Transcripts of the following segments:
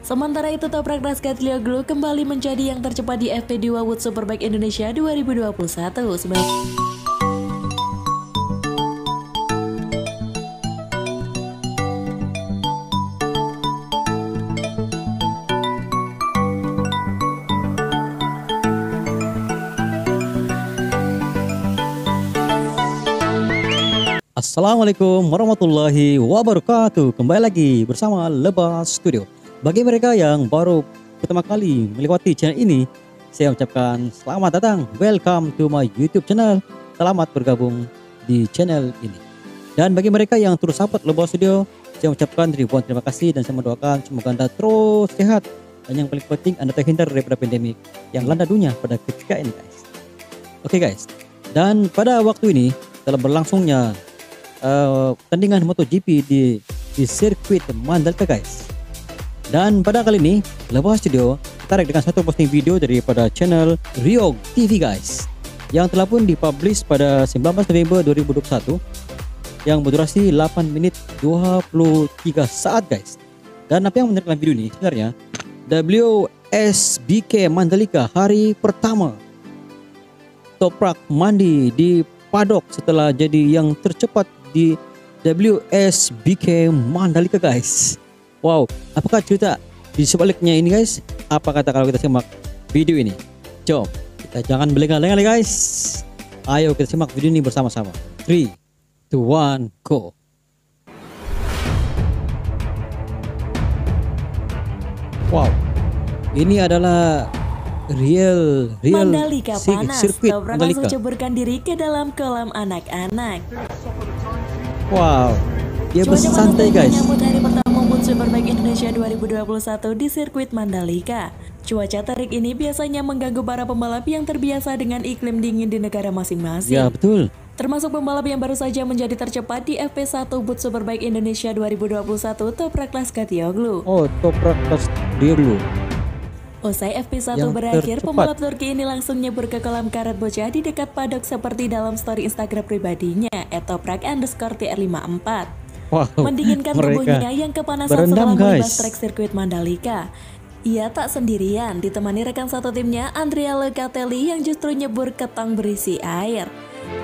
Sementara itu Toprak Razgatlioglu kembali menjadi yang tercepat di FP2 Wood Superbike Indonesia 2021. Assalamualaikum warahmatullahi wabarakatuh. Kembali lagi bersama Lebas Studio. Bagi mereka yang baru pertama kali melewati channel ini, saya ucapkan selamat datang. Welcome to my YouTube channel. Selamat bergabung di channel ini. Dan bagi mereka yang terus support Lebas Studio, saya ucapkan ribuan terima kasih dan saya mendoakan semoga Anda terus sehat. Dan yang paling penting Anda terhindar daripada pandemik yang melanda dunia pada ketika ini, guys. Oke guys. Dan pada waktu ini dalam berlangsungnya pertandingan MotoGP di sirkuit Mandalika, guys. Dan pada kali ini Lebas Studio tertarik dengan satu posting video daripada channel Riog TV, guys, yang telah pun dipublish pada 19 November 2021 yang berdurasi 8 menit 23 saat, guys. Dan apa yang menarik dalam video ini sebenarnya WSBK Mandalika hari pertama Toprak mandi di paddock setelah jadi yang tercepat di WSBK Mandalika, guys. Wow, apakah cerita di sebaliknya ini, guys? Apa kata kalau kita simak video ini? Jom, kita jangan berlengah-lengah, guys. Ayo kita simak video ini bersama-sama. 3, 2, 1, go. Wow, ini adalah real Mandalika panas. sirkuit Toprak Mandalika. langsung ceburkan diri ke dalam kolam anak-anak. Wow, dia Cuaca panas bersantai, dan guys. menyambut hari pertama Wood Superbike Indonesia 2021 di sirkuit Mandalika. Cuaca terik ini biasanya mengganggu para pembalap yang terbiasa dengan iklim dingin di negara masing-masing. Ya betul. Termasuk pembalap yang baru saja menjadi tercepat di FP1 Wood Superbike Indonesia 2021, Toprak Razgatlioglu. Oh, Toprak Razgatlioglu. Usai FP1 Yang berakhir, tercepat. pembalap Turki ini langsung nyebur ke kolam karet bocah di dekat paddock seperti dalam story Instagram pribadinya @toprak_tr54. Wow, Mendinginkan mereka tubuhnya yang kepanasan berendam, setelah melibas guys. trek sirkuit Mandalika. Ia tak sendirian, ditemani rekan satu timnya Andrea Locatelli yang justru nyebur ke tong berisi air.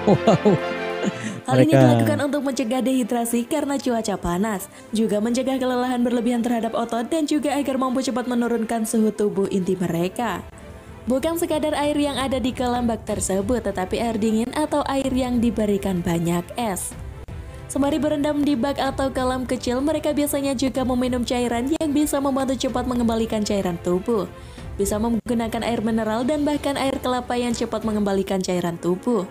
Wow. Hal ini Mereka- dilakukan untuk mencegah dehidrasi karena cuaca panas, juga mencegah kelelahan berlebihan terhadap otot dan juga agar mampu cepat menurunkan suhu tubuh inti mereka. Bukan sekadar air yang ada di kolam bak tersebut, tetapi air dingin atau air yang diberikan banyak es. Sembari berendam di bak atau kolam kecil, mereka biasanya juga meminum cairan yang bisa membantu cepat mengembalikan cairan tubuh. Bisa menggunakan air mineral dan bahkan air kelapa yang cepat mengembalikan cairan tubuh.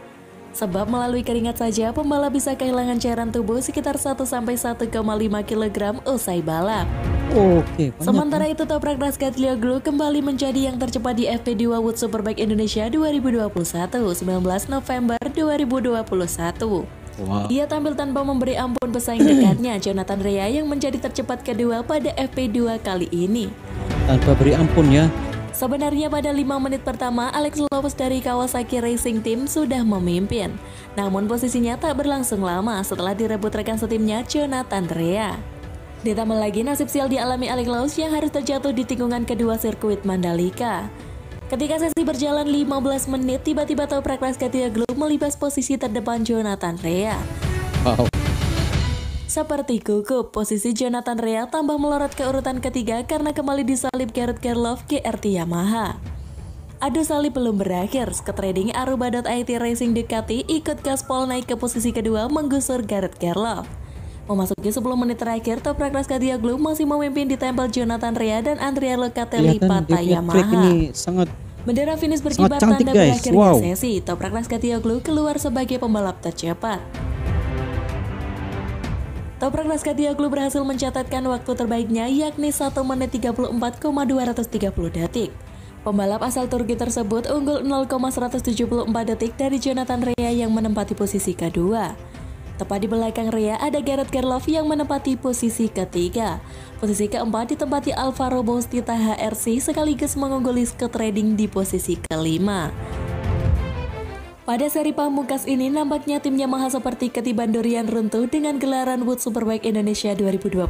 Sebab melalui keringat saja, pembalap bisa kehilangan cairan tubuh sekitar 1-1,5 kg usai balap. Oke, banyak. Sementara itu Toprak Razgatlioglu kembali menjadi yang tercepat di FP2 Wood Superbike Indonesia 2021, 19 November 2021. Wow. Ia tampil tanpa memberi ampun pesaing dekatnya, Jonathan Rea, yang menjadi tercepat kedua pada FP2 kali ini. Tanpa beri ampun ya. Sebenarnya pada 5 menit pertama, Alex Lopez dari Kawasaki Racing Team sudah memimpin. Namun posisinya tak berlangsung lama setelah direbut rekan setimnya Jonathan Rea. Ditambah lagi nasib sial dialami Alex Lopez yang harus terjatuh di tikungan kedua sirkuit Mandalika. Ketika sesi berjalan 15 menit, tiba-tiba Toprak Razgatlioglu melibas posisi terdepan Jonathan Rea. Wow. Seperti gugup, posisi Jonathan Rea tambah melorot ke urutan ketiga karena kembali disalip Garrett Gerloff GRT Yamaha. Adu salib belum berakhir, Sketrading Aruba.it Racing Ducati ikut gaspol naik ke posisi kedua menggusur Garrett Gerloff. Memasuki 10 menit terakhir, Toprak Razgatlioglu masih memimpin ditempel Jonathan Rea dan Andrea Locatelli Kelihatan Pata dia punya track Yamaha. ini sangat Bendera finish berkibar cantik, tanda guys. berakhirnya Wow. sesi. Toprak Razgatlioglu keluar sebagai pembalap tercepat. Toprak Razgatlioglu berhasil mencatatkan waktu terbaiknya yakni 1 menit 34,230 detik. Pembalap asal Turki tersebut unggul 0,174 detik dari Jonathan Rea yang menempati posisi kedua. Tepat di belakang Rea ada Garrett Gerloff yang menempati posisi ketiga. Posisi keempat ditempati Alvaro Bautista HRC sekaligus mengungguli Sketrading di posisi kelima. Pada seri pamungkas ini nampaknya tim Yamaha seperti ketiban durian runtuh dengan gelaran Wood Superbike Indonesia 2021.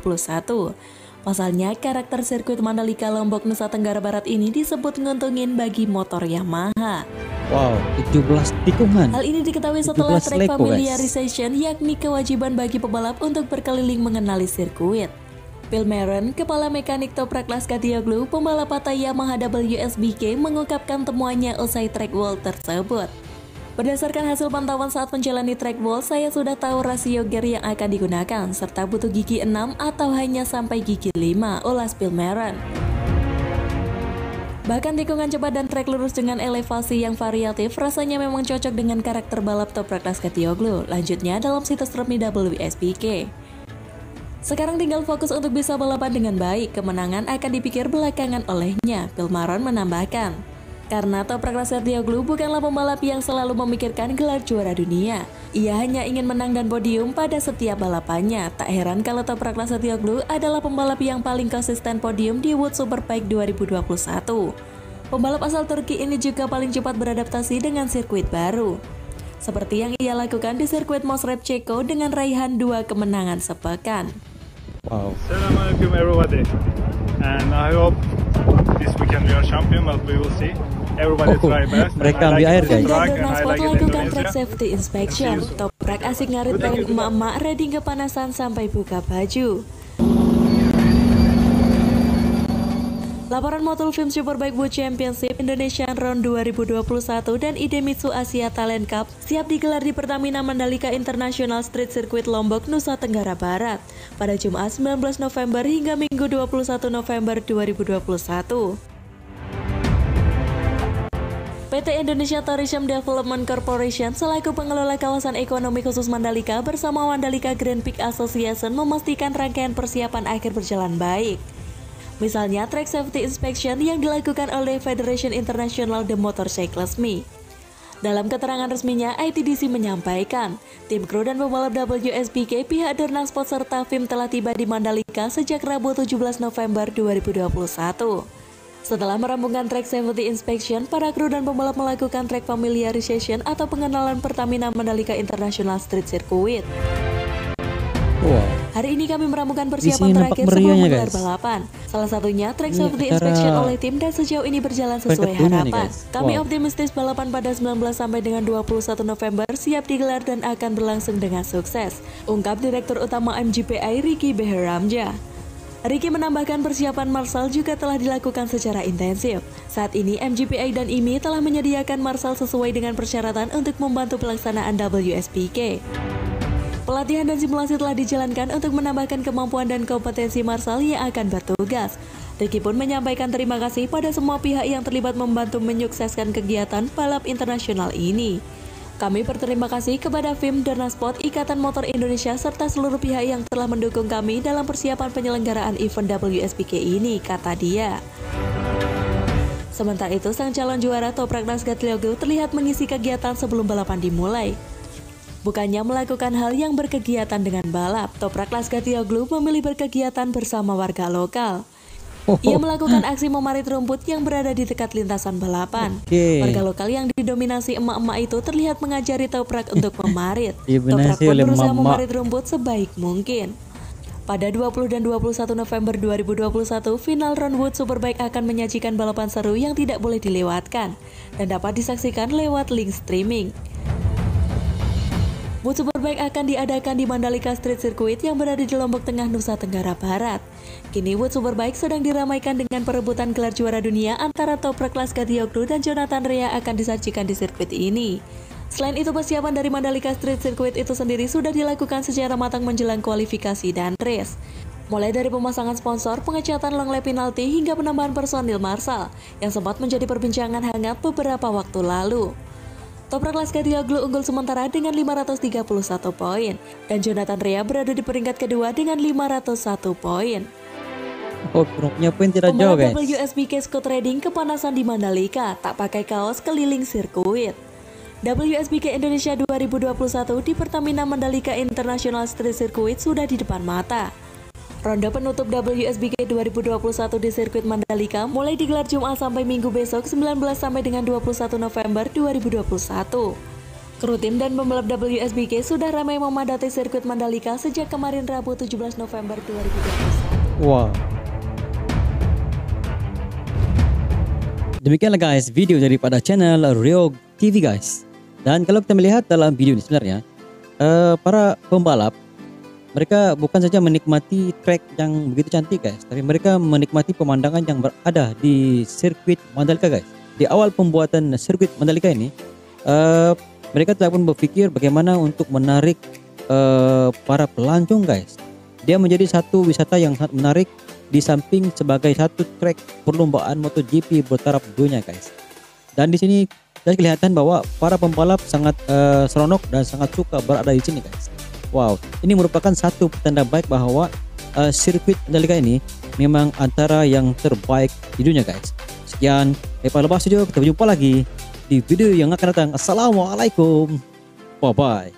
Pasalnya, karakter sirkuit Mandalika Lombok Nusa Tenggara Barat ini disebut nguntungin bagi motor Yamaha. Wow, 17 tikungan. Hal ini diketahui setelah 17 track leko, guys. familiarization, yakni kewajiban bagi pembalap untuk berkeliling mengenali sirkuit. Phil Maron, kepala mekanik Toprak Laskatioglu, pembalap partai Yamaha WSBK, mengungkapkan temuannya usai track wall tersebut. Berdasarkan hasil pantauan saat menjalani track wall, saya sudah tahu rasio gear yang akan digunakan, serta butuh gigi 6 atau hanya sampai gigi 5, ulas Phil Maron. Bahkan tikungan cepat dan trek lurus dengan elevasi yang variatif rasanya memang cocok dengan karakter balap Toprak Laskatioglu. Lanjutnya dalam situs resmi WSBK. Sekarang tinggal fokus untuk bisa balapan dengan baik, kemenangan akan dipikir belakangan olehnya, Phil Maron menambahkan. Karena Toprak Laskatioglu bukanlah pembalap yang selalu memikirkan gelar juara dunia. Ia hanya ingin menang dan podium pada setiap balapannya. Tak heran kalau Toprak Laskatioglu adalah pembalap yang paling konsisten podium di World Superbike 2021. Pembalap asal Turki ini juga paling cepat beradaptasi dengan sirkuit baru. Seperti yang ia lakukan di sirkuit Mosrep Ceko dengan raihan 2 kemenangan sepekan. Wow. Assalamualaikum everybody, and I hope this weekend we are champion, but we will see. Everybody try best. Mereka ambil air, guys. Hingga Dornasport lakukan track safety inspection. Toprak asik ngarit bareng emak-emak ready kepanasan sampai buka baju. Laporan Motul Film Superbike World Championship Indonesian Round 2021 dan Idemitsu Asia Talent Cup siap digelar di Pertamina Mandalika International Street Circuit Lombok, Nusa Tenggara Barat pada Jumat 19 November hingga Minggu 21 November 2021. PT Indonesia Tourism Development Corporation selaku pengelola kawasan ekonomi khusus Mandalika bersama Mandalika Grand Peak Association memastikan rangkaian persiapan akhir berjalan baik. Misalnya track safety inspection yang dilakukan oleh Federation International The Motorcycle Me. Dalam keterangan resminya, ITDC menyampaikan, tim kru dan pembalap WSBK, pihak Dornasport serta FIM telah tiba di Mandalika sejak Rabu 17 November 2021. Setelah merampungkan track safety inspection, para kru dan pembalap melakukan track familiarization atau pengenalan Pertamina Mandalika International Street Circuit. Wow. Hari ini kami merampungkan persiapan terakhir sebelum menggelar balapan. Salah satunya track safety inspection oleh tim dan sejauh ini berjalan sesuai harapan. Kami optimistis balapan pada 19 sampai dengan 21 November siap digelar dan akan berlangsung dengan sukses, ungkap Direktur Utama MGPI Ricky Beheramja. Ricky menambahkan persiapan Marshall juga telah dilakukan secara intensif. Saat ini MGPI dan IMI telah menyediakan Marshall sesuai dengan persyaratan untuk membantu pelaksanaan WSBK. Pelatihan dan simulasi telah dijalankan untuk menambahkan kemampuan dan kompetensi Marshall yang akan bertugas. Ricky pun menyampaikan terima kasih pada semua pihak yang terlibat membantu menyukseskan kegiatan balap internasional ini. Kami berterima kasih kepada FIM, Dornasport, Ikatan Motor Indonesia, serta seluruh pihak yang telah mendukung kami dalam persiapan penyelenggaraan event WSBK ini, kata dia. Sementara itu, sang calon juara Toprak Laskatioglu terlihat mengisi kegiatan sebelum balapan dimulai. Bukannya melakukan hal yang berkegiatan dengan balap, Toprak Laskatioglu memilih berkegiatan bersama warga lokal. Ia melakukan aksi memarit rumput yang berada di dekat lintasan balapan. Warga lokal yang didominasi emak-emak itu terlihat mengajari Toprak untuk memarit. Toprak pun berusaha memarit rumput sebaik mungkin. Pada 20 dan 21 November 2021, final Round World Superbike akan menyajikan balapan seru yang tidak boleh dilewatkan dan dapat disaksikan lewat link streaming. World Superbike akan diadakan di Mandalika Street Circuit yang berada di Lombok Tengah, Nusa Tenggara Barat. Kini World Superbike sedang diramaikan dengan perebutan gelar juara dunia antara Toprak Laskatioglu dan Jonathan Rea akan disajikan di sirkuit ini. Selain itu, persiapan dari Mandalika Street Circuit itu sendiri sudah dilakukan secara matang menjelang kualifikasi dan race. Mulai dari pemasangan sponsor, pengecatan long lap penalti, hingga penambahan personil Marshall yang sempat menjadi perbincangan hangat beberapa waktu lalu. Toprak Laskatioglu unggul sementara dengan 531 poin dan Jonathan Rea berada di peringkat kedua dengan 501 poin. Oh, grupnya pun tidak jauh, guys. Pembalap WSBK Scott Redding kepanasan di Mandalika, tak pakai kaos keliling sirkuit. WSBK Indonesia 2021 di Pertamina Mandalika International Street Circuit sudah di depan mata. Ronde penutup WSBK 2021 di sirkuit Mandalika mulai digelar Jumat sampai Minggu besok 19 sampai dengan 21 November 2021. Kru tim dan pembalap WSBK sudah ramai memadati sirkuit Mandalika sejak kemarin Rabu 17 November 2021. Wow. Demikianlah guys video daripada channel Ryo TV guys. Dan kalau kita melihat dalam video ini sebenarnya para pembalap mereka bukan saja menikmati track yang begitu cantik guys, tapi mereka menikmati pemandangan yang berada di sirkuit Mandalika guys. Di awal pembuatan sirkuit Mandalika ini mereka telah pun berpikir bagaimana untuk menarik para pelancong guys. Dia menjadi satu wisata yang sangat menarik di samping sebagai satu track perlombaan MotoGP bertaraf dunia guys. Dan di sini sudah kelihatan bahwa para pembalap sangat seronok dan sangat suka berada di sini guys. Wow, ini merupakan satu petanda baik bahwa sirkuit Mandalika ini memang antara yang terbaik di dunia guys. Sekian daripada Lebas Studio, kita berjumpa lagi di video yang akan datang. Assalamualaikum, bye bye.